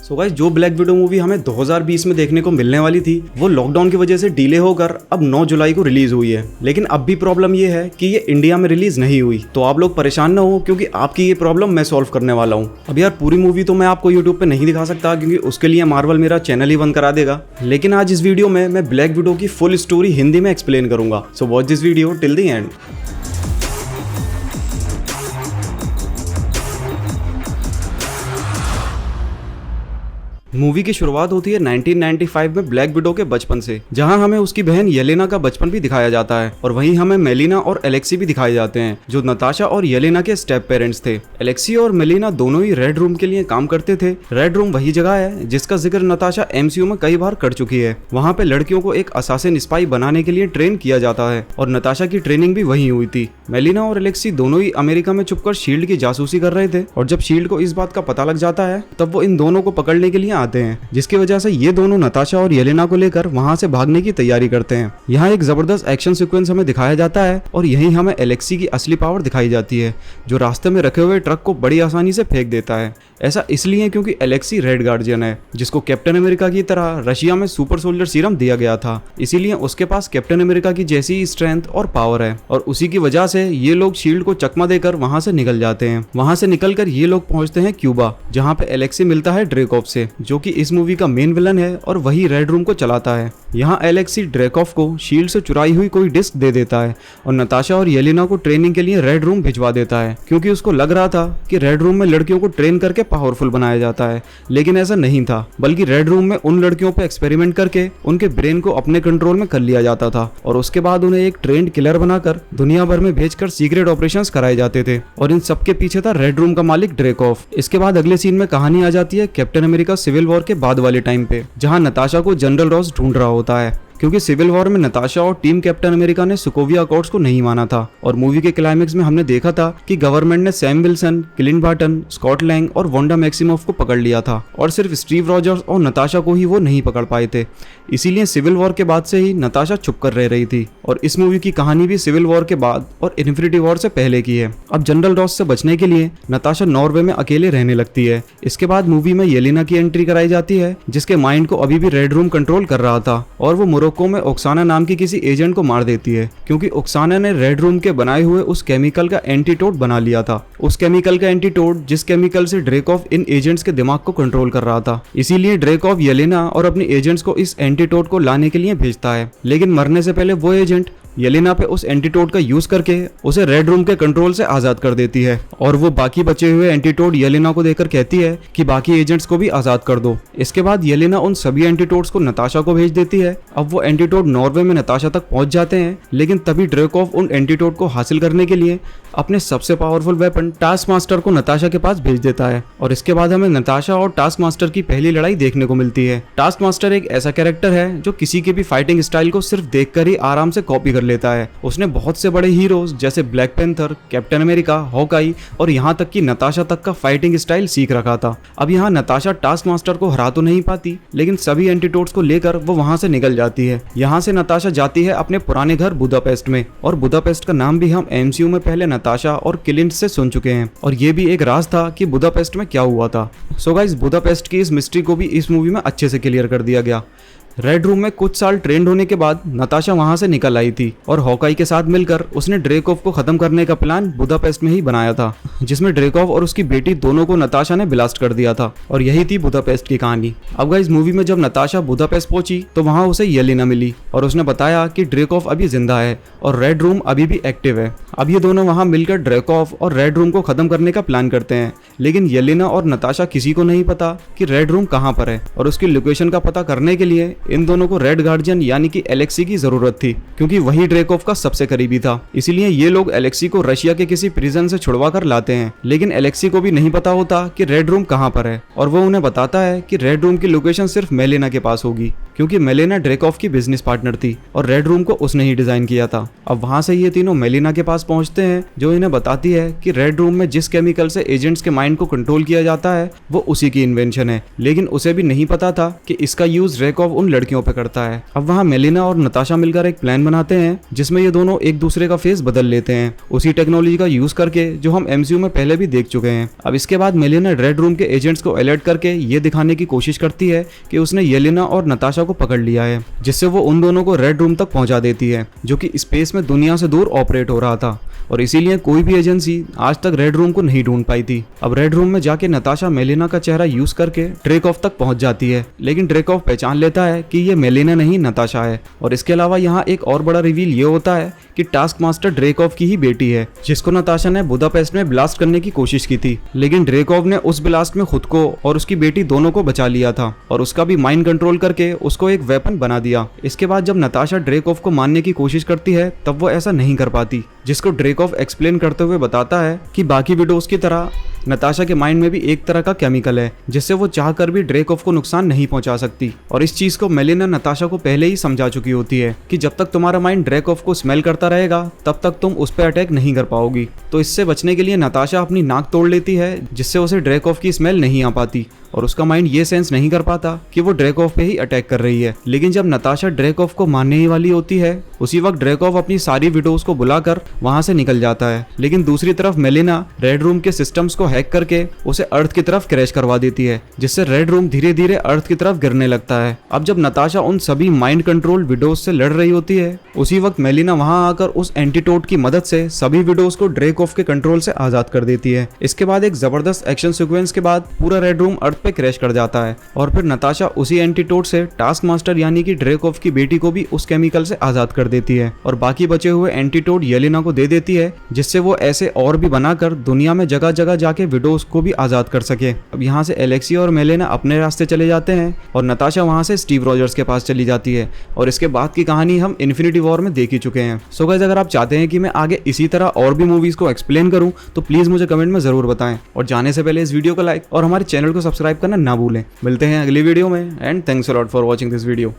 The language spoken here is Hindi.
सो गाइस, जो ब्लैक विडो मूवी हमें 2020 में देखने को मिलने वाली थी वो लॉकडाउन की वजह से डिले होकर अब 9 जुलाई को रिलीज हुई है। लेकिन अब भी प्रॉब्लम ये है कि ये इंडिया में रिलीज नहीं हुई। तो आप लोग परेशान ना हो, क्योंकि आपकी ये प्रॉब्लम मैं सॉल्व करने वाला हूँ। अब यार पूरी मूवी तो मैं आपको यूट्यूब पे नहीं दिखा सकता, क्योंकि उसके लिए मार्वल मेरा चैनल ही बंद करा देगा। लेकिन आज इस वीडियो में मैं ब्लैक विडो की फुल स्टोरी हिंदी में एक्सप्लेन करूंगा। So watch this video till the end. Movie की शुरुआत होती है 1995 में ब्लैक विडो के बचपन से, जहां हमें उसकी बहन येलेना का बचपन भी दिखाया जाता है और वहीं हमें मेलिना और एलेक्सी भी दिखाए जाते हैं, जो नताशा और येलेना के स्टेप पेरेंट्स थे। एलेक्सी और मेलिना दोनों ही रेड रूम के लिए काम करते थे। रेड रूम वही जगह है जिसका जिक्र नताशा एमसीयू में कई बार कर चुकी है। वहाँ पे लड़कियों को एक असासिन स्पाई बनाने के लिए ट्रेन किया जाता है और नताशा की ट्रेनिंग भी वहीं हुई थी। मेलिना और एलेक्सी दोनों ही अमेरिका में छुपकर शील्ड की जासूसी कर रहे थे और जब शील्ड को इस बात का पता लग जाता है तब वो इन दोनों को पकड़ने के लिए आते हैं, जिसकी वजह से ये दोनों नताशा और येलेना को लेकर वहां से भागने की तैयारी करते हैं। यहाँ एक जबरदस्त एक्शन सीक्वेंस हमें दिखाया जाता है और यहीं हमें एलेक्सी की असली पावर दिखाई जाती है, जो रास्ते में रखे हुए ट्रक को बड़ी आसानी से फेंक देता है। ऐसा इसलिए क्योंकि एलेक्सी रेड गार्जियन है, जिसको कैप्टन अमेरिका की तरह रशिया में सुपर सोल्जर सीरम दिया गया था। इसीलिए उसके पास कैप्टन अमेरिका की जैसी स्ट्रेंथ और पावर है और उसी की वजह से ये लोग शील्ड को चकमा देकर वहां से निकल जाते हैं। वहां से निकलकर ये लोग पहुंचते हैं क्यूबा, जहां पे एलेक्सी मिलता है ड्रेकॉफ से, जो कि इस मूवी का मेन विलन है और वही रेड रूम को चलाता है। यहाँ एलेक्सी ड्रेकॉफ को शील्ड से चुराई हुई कोई डिस्क दे देता है और नताशा और येलेना को ट्रेनिंग के लिए रेड रूम भिजवा देता है, क्योंकि उसको लग रहा था कि रेड रूम में लड़कियों को ट्रेन करके पावरफुल बनाया जाता है। लेकिन ऐसा नहीं था, बल्कि रेड रूम में उन लड़कियों पे एक्सपेरिमेंट करके उनके ब्रेन को अपने कंट्रोल में कर लिया जाता था और उसके बाद उन्हें एक ट्रेंड किलर बनाकर दुनिया भर में भेजकर सीक्रेट ऑपरेशंस कराए जाते थे और इन सबके पीछे था रेड रूम का मालिक ड्रेकॉफ। इसके बाद अगले सीन में कहानी आ जाती है कैप्टन अमेरिका सिविल वॉर के बाद वाले टाइम पे, जहां नताशा को जनरल रॉस ढूंढ रहा होता है, क्योंकि सिविल वॉर में नताशा और टीम कैप्टन अमेरिका ने सोकोविया अकॉर्ड्स को नहीं माना था। और मूवी के क्लाइमेक्स में हमने देखा था कि गवर्नमेंट ने Sam Wilson, Clint Barton, Scott Lang और वांडा मैक्सिमोफ को पकड़ लिया था और सिर्फ स्टीव रॉजर्स और नताशा को ही वो नहीं पकड़ पाए थे। इसीलिए सिविल वॉर के बाद से ही नताशा छुप कर रह रही थी और इस मूवी की कहानी भी सिविल वॉर के बाद और इन्फिनिटी वॉर से पहले की है। अब जनरल रॉस से बचने के लिए नताशा नॉर्वे में अकेले रहने लगती है। इसके बाद मूवी में येलेना की एंट्री कराई जाती है, जिसके माइंड को अभी भी रेड रूम कंट्रोल कर रहा था और वो मोरक्को में ओक्साना नाम की किसी एजेंट को मार देती है, क्योंकि ओक्साना ने रेड रूम के बनाए हुए उस केमिकल का एंटीटोड बना लिया था। उस केमिकल का एंटीटोड जिस केमिकल से ड्रेकॉफ इन एजेंट्स के दिमाग को कंट्रोल कर रहा था। इसीलिए ड्रेकॉफ येलेना और अपने एजेंट्स को इस एंटीटोड को लाने के लिए भेजता है, लेकिन मरने से पहले वो एजेंट येलेना पे उस एंटीटोड का यूज करके उसे रेड रूम के कंट्रोल से आजाद कर देती है और वो बाकी बचे हुए एंटीटोड येलेना को देकर कहती है कि बाकी एजेंट्स को भी आजाद कर दो। इसके बाद येलेना उन सभी एंटीटोड्स को नताशा को भेज देती है। अब वो एंटीटोड नॉर्वे में नताशा तक पहुंच जाते हैं, लेकिन तभी ड्रेकॉफ उन एंटीटोड को हासिल करने के लिए अपने सबसे पावरफुल वेपन टास्क मास्टर को नताशा के पास भेज देता है और इसके बाद हमें नताशा और टास्क मास्टर की पहली लड़ाई देखने को मिलती है। टास्क मास्टर एक ऐसा कैरेक्टर है जो किसी के भी फाइटिंग स्टाइल को सिर्फ देखकर ही आराम से कॉपी कर लेता है। उसने बहुत से बड़े हीरोज जैसे black panther, captain America, Hawkeye और यहाँ तक कि नताशा तक का फाइटिंग स्टाइल सीख रखा था। अब यहाँ नताशा टास्क मास्टर को हरा तो नहीं पाती, लेकिन सभी एंटीटोड्स को लेकर वो वहां से निकल जाती है। यहाँ से नताशा जाती है अपने पुराने घर बुदापेस्ट में, और बुदापेस्ट का नाम भी हम एमसीयू में पहले नताशा और क्लिंट से सुन चुके हैं और ये भी एक राज था कि बुदापेस्ट में क्या हुआ था। सो गाइस, बुदापेस्ट की इस मिस्ट्री को भी इस मूवी में अच्छे से क्लियर कर दिया गया। रेड रूम में कुछ साल ट्रेंड होने के बाद नताशा वहां से निकल आई थी और हॉकाई के साथ मिलकर उसने ड्रेकॉफ को खत्म करने का प्लान बुदापेस्ट में ही बनाया था, जिसमें ड्रेकॉफ और उसकी बेटी दोनों को नताशा ने ब्लास्ट कर दिया था और यही थी बुदापेस्ट की कहानी। अब गाइस, मूवी में जब नताशा बुदापेस्ट पहुंची तो वहां उसे येलेना मिली और उसने बताया कि ड्रेकॉफ अभी जिंदा है और रेड रूम अभी भी एक्टिव है। अब ये दोनों वहां मिलकर ड्रेकॉफ और रेड रूम को खत्म करने का प्लान करते हैं, लेकिन येलेना और नताशा किसी को नहीं पता कि रेड रूम कहां पर है और उसकी लोकेशन का पता करने के लिए इन दोनों को रेड गार्जियन यानी कि एलेक्सी की जरूरत थी, क्योंकि वही ड्रेकॉफ का सबसे करीबी था। इसीलिए ये लोग एलेक्सी को रशिया के किसी प्रिजन से छुड़वा कर लाते हैं, लेकिन एलेक्सी को भी नहीं पता होता कि रेड रूम कहां पर है और वो उन्हें बताता है कि रेड रूम की लोकेशन सिर्फ मेलेना के पास होगी, क्योंकि मेलेना ड्रेकॉफ की बिजनेस पार्टनर थी और रेड रूम को उसने ही डिजाइन किया था। अब वहां से ये तीनों मेलेना के पास पहुंचते हैं, जो इन्हें बताती है कि रेड रूम में जिस केमिकल से एजेंट्स के माइंड को कंट्रोल किया जाता है वो उसी की इन्वेंशन है, लेकिन उसे भी नहीं पता था कि इसका यूज ड्रेकॉफ उन लड़कियों पे करता है। अब वहाँ मेलिना और नताशा मिलकर एक प्लान बनाते हैं जिसमें ये दोनों एक दूसरे का फेस बदल लेते हैं, उसी टेक्नोलॉजी का यूज करके जो हम एमसीयू में पहले भी देख चुके हैं। अब इसके बाद मेलिना रेड रूम के एजेंट्स को अलर्ट करके ये दिखाने की कोशिश करती है कि उसने येलेना और नताशा को पकड़ लिया है, जिससे वो उन दोनों को रेड रूम तक पहुंचा देती है जो कि स्पेस में दुनिया से दूर ऑपरेट हो रहा था, और इसीलिए कोई भी एजेंसी आज तक रेड रूम को नहीं ढूंढ पाई थी। अब रेड रूम में जाके नताशा मेलिना का चेहरा यूज करके ड्रेकॉफ तक पहुंच जाती है, लेकिन ड्रेकॉफ पहचान लेता है कि ये मेलिना नहीं नताशा है। और इसके अलावा यहाँ एक और बड़ा रिवील ये होता है कि टास्क मास्टर ड्रेकॉफ की ही बेटी है, जिसको नताशा ने बुदापेस्ट में ब्लास्ट करने की कोशिश की थी, लेकिन ड्रेकॉफ ने उस ब्लास्ट में खुद को और उसकी बेटी दोनों को बचा लिया था और उसका भी माइंड कंट्रोल करके उसको एक वेपन बना दिया। इसके बाद जब नताशा ड्रेकॉफ को मारने की कोशिश करती है तब वो ऐसा नहीं कर पाती, जिसको ड्रेकॉफ एक्सप्लेन करते हुए बताता है कि बाकी विडोज की तरह नताशा के माइंड में भी एक तरह का केमिकल है जिससे वो चाहकर भी ड्रेकॉफ को नुकसान नहीं पहुंचा सकती। और इस चीज को मेलिना नताशा को पहले ही समझा चुकी होती है कि जब तक तुम्हारा माइंड ड्रेकॉफ को स्मेल करता रहेगा तब तक तुम उस पर अटैक नहीं कर पाओगी। तो इससे बचने के लिए नताशा अपनी नाक तोड़ लेती है, जिससे उसे ड्रेकॉफ की स्मेल नहीं आ पाती और उसका माइंड ये सेंस नहीं कर पाता कि वो ड्रेकॉफ पे ही अटैक कर रही है। लेकिन जब नताशा ड्रेकॉफ को मारने ही वाली होती है उसी वक्त ड्रेकॉफ अपनी सारी विडोज को बुलाकर वहां से निकल जाता है, लेकिन दूसरी तरफ मेलिना रेड रूम के सिस्टम्स को हैक करके उसे अर्थ की तरफ क्रैश करवा देती है, जिससे रेड रूम धीरे धीरे अर्थ की तरफ गिरने लगता है। अब जब नताशा उन सभी माइंड कंट्रोल विडोज से लड़ रही होती है उसी वक्त मेलिना वहां आकर उस एंटीटोड की मदद से सभी विडोज को ड्रेकॉफ के कंट्रोल से आजाद कर देती है। इसके बाद एक जबरदस्त एक्शन सीक्वेंस के बाद पूरा रेड रूम अर्थ पे क्रैश कर जाता है और फिर नताशा उसी एंटीटोड से टास्क मास्टर यानी कि ड्रेकॉफ की बेटी को भी उस केमिकल से आजाद कर देती है और बाकी बचे हुए एंटीटोड येलेना को दे देती है, जिससे वो ऐसे और भी बनाकर दुनिया में जगह जगह जाके विडोज को भी आजाद कर सके। अब यहाँ से एलेक्सी और मेलिना अपने रास्ते चले जाते हैं और नताशा वहाँ से स्टीव रॉजर्स के पास चली जाती है और इसके बाद की कहानी हम इन्फिनिटी वॉर में देख ही चुके हैं। सो गाइस, अगर आप चाहते हैं कि मैं आगे इसी तरह और भी मूवीज को एक्सप्लेन करूं तो प्लीज मुझे कमेंट में जरूर बताएं और जाने से पहले इस वीडियो को लाइक और हमारे चैनल को सब्सक्राइब करना ना भूलें। मिलते हैं अगली वीडियो में and thanks a lot for watching this video.